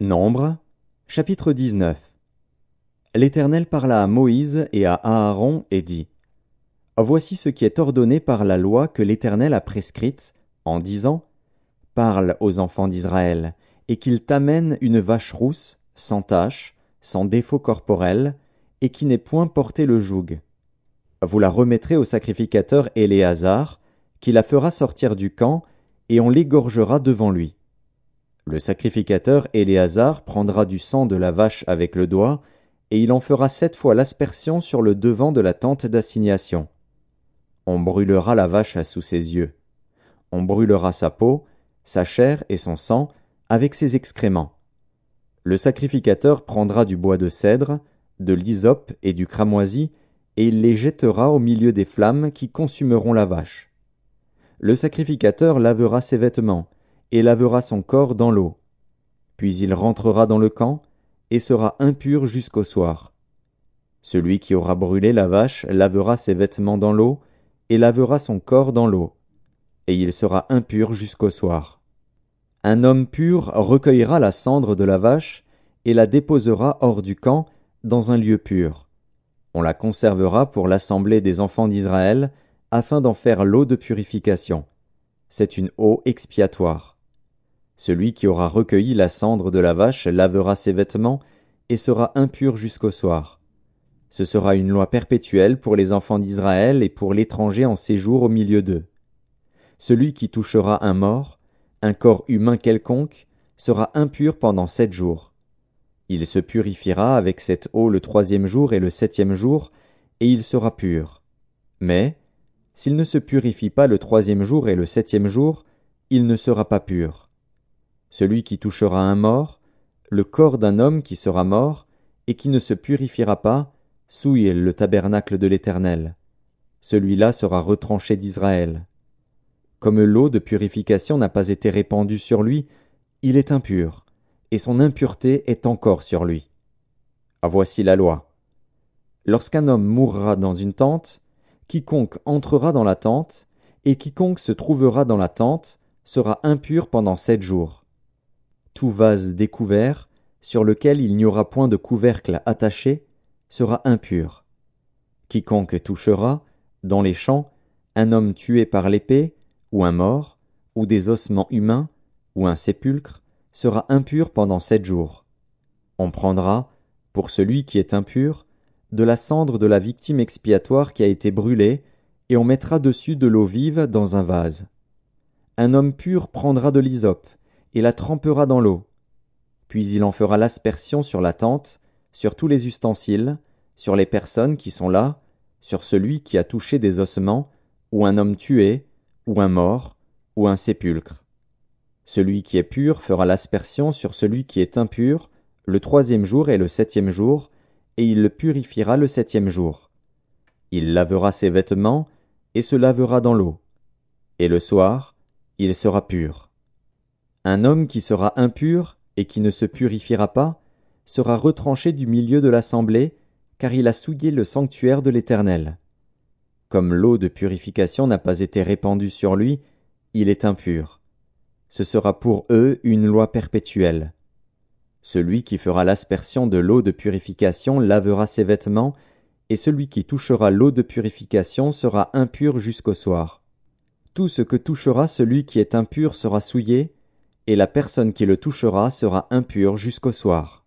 Nombre, chapitre 19. L'Éternel parla à Moïse et à Aaron et dit: Voici ce qui est ordonné par la loi que l'Éternel a prescrite, en disant: Parle aux enfants d'Israël, et qu'ils t'amènent une vache rousse, sans tache, sans défaut corporel, et qui n'ait point porté le joug. Vous la remettrez au sacrificateur Éléazar, qui la fera sortir du camp, et on l'égorgera devant lui. Le sacrificateur Éléazar prendra du sang de la vache avec le doigt, et il en fera 7 fois l'aspersion sur le devant de la tente d'assignation. On brûlera la vache sous ses yeux. On brûlera sa peau, sa chair et son sang, avec ses excréments. Le sacrificateur prendra du bois de cèdre, de l'hysope et du cramoisi, et il les jettera au milieu des flammes qui consumeront la vache. Le sacrificateur lavera ses vêtements, et lavera son corps dans l'eau. Puis il rentrera dans le camp, et sera impur jusqu'au soir. Celui qui aura brûlé la vache lavera ses vêtements dans l'eau, et lavera son corps dans l'eau, et il sera impur jusqu'au soir. Un homme pur recueillera la cendre de la vache, et la déposera hors du camp, dans un lieu pur. On la conservera pour l'assemblée des enfants d'Israël, afin d'en faire l'eau de purification. C'est une eau expiatoire. Celui qui aura recueilli la cendre de la vache lavera ses vêtements et sera impur jusqu'au soir. Ce sera une loi perpétuelle pour les enfants d'Israël et pour l'étranger en séjour au milieu d'eux. Celui qui touchera un mort, un corps humain quelconque, sera impur pendant 7 jours. Il se purifiera avec cette eau le 3e jour et le 7e jour, et il sera pur. Mais, s'il ne se purifie pas le 3e jour et le 7e jour, il ne sera pas pur. Celui qui touchera un mort, le corps d'un homme qui sera mort, et qui ne se purifiera pas, souille le tabernacle de l'Éternel. Celui-là sera retranché d'Israël. Comme l'eau de purification n'a pas été répandue sur lui, il est impur, et son impureté est encore sur lui. Voici la loi. Lorsqu'un homme mourra dans une tente, quiconque entrera dans la tente, et quiconque se trouvera dans la tente, sera impur pendant 7 jours. Tout vase découvert, sur lequel il n'y aura point de couvercle attaché, sera impur. Quiconque touchera, dans les champs, un homme tué par l'épée, ou un mort, ou des ossements humains, ou un sépulcre, sera impur pendant 7 jours. On prendra, pour celui qui est impur, de la cendre de la victime expiatoire qui a été brûlée, et on mettra dessus de l'eau vive dans un vase. Un homme pur prendra de l'hysope, et la trempera dans l'eau. Puis il en fera l'aspersion sur la tente, sur tous les ustensiles, sur les personnes qui sont là, sur celui qui a touché des ossements, ou un homme tué, ou un mort, ou un sépulcre. Celui qui est pur fera l'aspersion sur celui qui est impur, le 3e jour et le 7e jour, et il le purifiera le 7e jour. Il lavera ses vêtements, et se lavera dans l'eau. Et le soir, il sera pur. Un homme qui sera impur et qui ne se purifiera pas sera retranché du milieu de l'assemblée, car il a souillé le sanctuaire de l'Éternel. Comme l'eau de purification n'a pas été répandue sur lui, il est impur. Ce sera pour eux une loi perpétuelle. Celui qui fera l'aspersion de l'eau de purification lavera ses vêtements, et celui qui touchera l'eau de purification sera impur jusqu'au soir. Tout ce que touchera celui qui est impur sera souillé, et la personne qui le touchera sera impure jusqu'au soir.